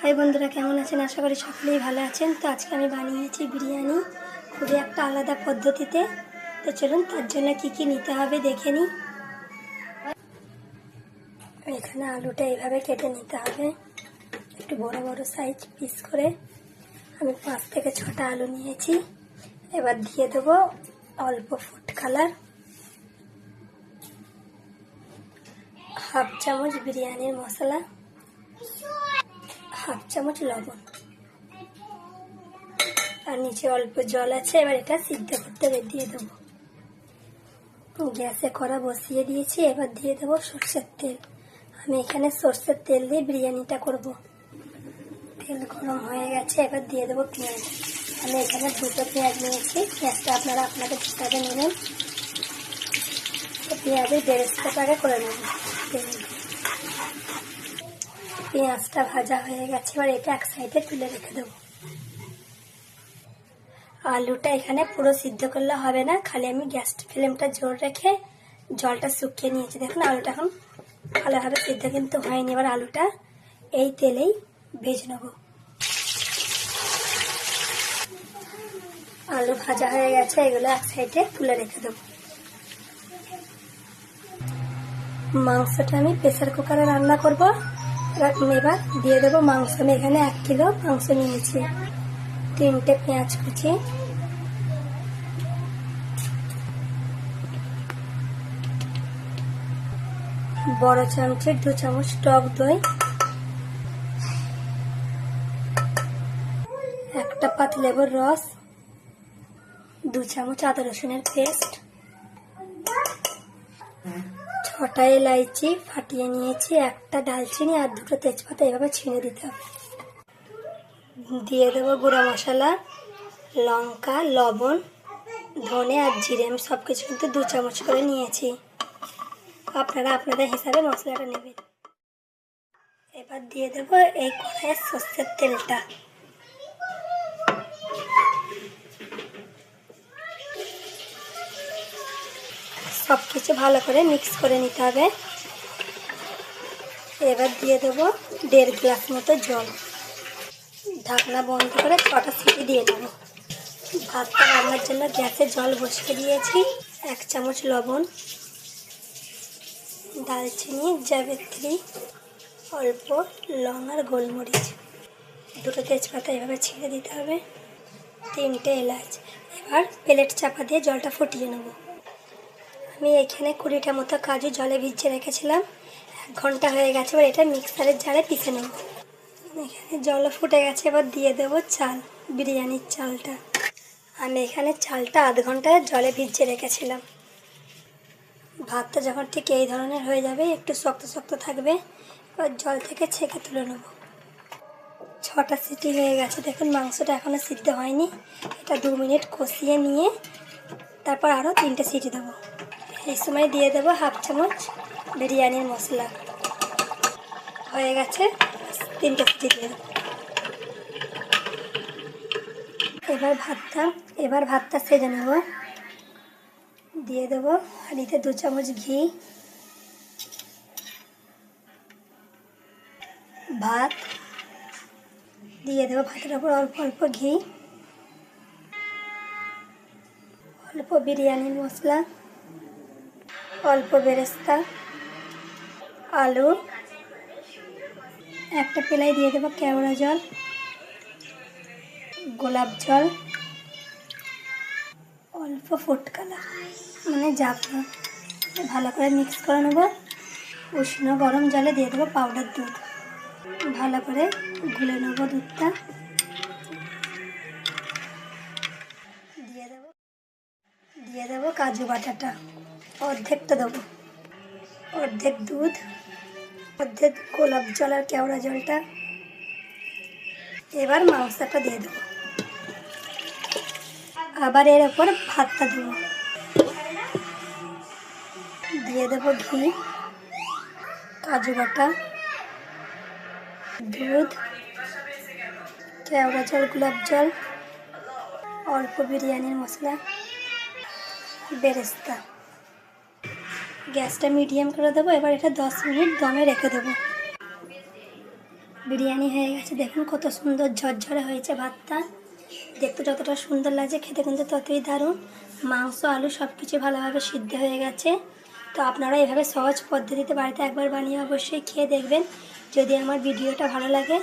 High বন্ধুরা, কেমন আছেন? আশা করি সকলেই ভালো আছেন। তো আজকে আমি বানিয়েছি বিরিয়ানি খুবই একটা আলাদা পদ্ধতিতে। তো চলুন তার জন্য কি কি নিতে হবে দেখে নিই। এখানে আলুটা এইভাবে কেটে নিতে হবে, একটু বড় বড় সাইজ পিস করে। আমি 5 থেকে 6টা আলু নিয়েছি। এবার দিয়ে দেবো অল্প ফুড কালার, হাফ চামচ বিরিয়ানির মশলা, হাফ চামচ লবণ, আর নিচে অল্প জল আছে। এবার এটা সিদ্ধ করতে দিয়ে দেবো। গ্যাসে কড়া বসিয়ে দিয়েছি। এবার দিয়ে দেবো সর্ষের তেল। আমি এখানে সর্ষের তেল দিয়ে বিরিয়ানিটা করব। তেল গরম হয়ে গেছে। এবার দিয়ে দেবো পেঁয়াজ। আমি এখানে 2টো পেঁয়াজ নিয়েছি। পেঁয়াজটা আপনারা আপনাদের হিসাবে নেবেন। পেঁয়াজের বেরেস্তাটাকে করে নেব। পেঁয়াজটা ভাজা হয়ে গেছে। এবার এটা এক সাইডে তুলে রেখে দেবো। আলুটা এখানে পুরো সিদ্ধ করলে হবে না, খালি আমি গ্যাস ফ্লেমটা জোর রেখে জলটা শুকিয়ে নিয়েছি। দেখুন আলুটা এখন ভালোভাবে সিদ্ধ কিন্তু হয়নি। এবার আলুটা এই তেলেই ভেজে নেব। আলু ভাজা হয়ে গেছে, এগুলো এক সাইডে তুলে রেখে দেবো। মাংসটা আমি প্রেসার কুকারে রান্না করব। এবার দিয়ে দেবো মাংস। আমি এখানে 1 কিলো মাংস নিয়েছি। 3টে পেঁয়াজ কুচি, বড় চামচের 2 চামচ টক দই, 1টা পাতিলেবুর রস, 2 চামচ আদা রসুনের পেস্ট, 6টা এলাইচি ফাটিয়ে নিয়েছি, 1টা দালচিনি আর 2টো তেজপাতা এভাবে ছিঁড়ে দিতে হবে। দিয়ে দেবো গুঁড়া মশলা, লঙ্কা, লবণ, ধনে আর জিরে। আমি সব কিছু কিন্তু 2 চামচ করে নিয়েছি। আপনারা আপনাদের হিসাবে মশলাটা নেবেন। এবার দিয়ে দেবো এই কড়াইয়ে সর্ষের তেলটা। সব কিছু ভালো করে মিক্স করে নিতে হবে। এবার দিয়ে দেবো 1.5 গ্লাস মতো জল। ঢাকনা বন্ধ করে 6টা সিটি দিয়ে দেবো। ভাতটা রান্নার জন্য গ্যাসে জল বসিয়ে দিয়েছি। 1 চামচ লবণ, দালচিনি, জাবিত্রী, অল্প লং আর গোলমরিচ, 2টো তেজপাতা এভাবে ছিঁড়ে দিতে হবে, 3টে এলাচ। এবার প্লেট চাপা দিয়ে জলটা ফুটিয়ে নেব। আমি এখানে 20টা মতো কাজু জলে ভিজিয়ে রেখেছিলাম। 1 ঘন্টা হয়ে গেছে। এবার এটা মিক্সারের জারে পিষে নেব। এখানে জল ফুটে গেছে। এবার দিয়ে দেবো চাল, বিরিয়ানির চালটা। আমি এখানে চালটা আধ ঘন্টা জলে ভিজিয়ে রেখেছিলাম। ভাতটা যখন ঠিক এই ধরনের হয়ে যাবে, একটু শক্ত শক্ত থাকবে, এবার জল থেকে ছেঁকে তুলে নেব। 6টা সিটি হয়ে গেছে। দেখুন মাংসটা এখনও সিদ্ধ হয়নি। এটা 2 মিনিট কষিয়ে নিয়ে তারপর আরও 3টে সিটি দেবো। এই সময় দিয়ে দেবো হাফ চামচ বিরিয়ানির মশলা। হয়ে গেছে, 3টে সিটি দিয়ে দেবো। এবার ভাতটা সেজে নেব। দিয়ে দেবো হাঁড়িতে 2 চামচ ঘি, ভাত দিয়ে দেবো। ভাতের ওপর অল্প অল্প ঘি, অল্প বিরিয়ানির মশলা, অল্প বেরেস্তা, আলু, 1টা পেলাই দিয়ে দেবো কেওড়া জল, গোলাপ জল, অল্প ফুড কালার মানে জাফরান। ভালো করে মিক্স করে নেব। উষ্ণ গরম জলে দিয়ে দেবো পাউডার দুধ। ভালো করে গুলে নেব দুধটা। দিয়ে দেবো কাজু বাটাটা, অর্ধেকটা দেবো। অর্ধেক দুধ, অর্ধেক গোলাপ জল আর কেওড়া জলটা। এবার মাংসটা দিয়ে দেবো। আবার এর ওপর ভাতটা দেবো। দিয়ে দেবো ঘি, কাজু বাটা, দুধ, কেওড়া জল, গোলাপ জল, অল্প বিরিয়ানির মশলা, বেরেস্তা। গ্যাসটা মিডিয়াম করে দেবো। এবার এটা 10 মিনিট দমে রেখে দেবো। বিরিয়ানি হয়ে গেছে। দেখুন কত সুন্দর ঝরঝরে হয়েছে ভাতটা। দেখতে যতটা সুন্দর লাগছে খেতে কিন্তু ততই দারুণ। মাংস আলু সব কিছু ভালোভাবে সিদ্ধ হয়ে গেছে। তো আপনারা এভাবে সহজ পদ্ধতিতে বাড়িতে একবার বানিয়ে অবশ্যই খেয়ে দেখবেন। যদি আমার ভিডিওটা ভালো লাগে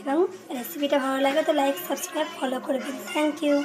এবং রেসিপিটা ভালো লাগে তো লাইক সাবস্ক্রাইব ফলো করবেন। Thank you.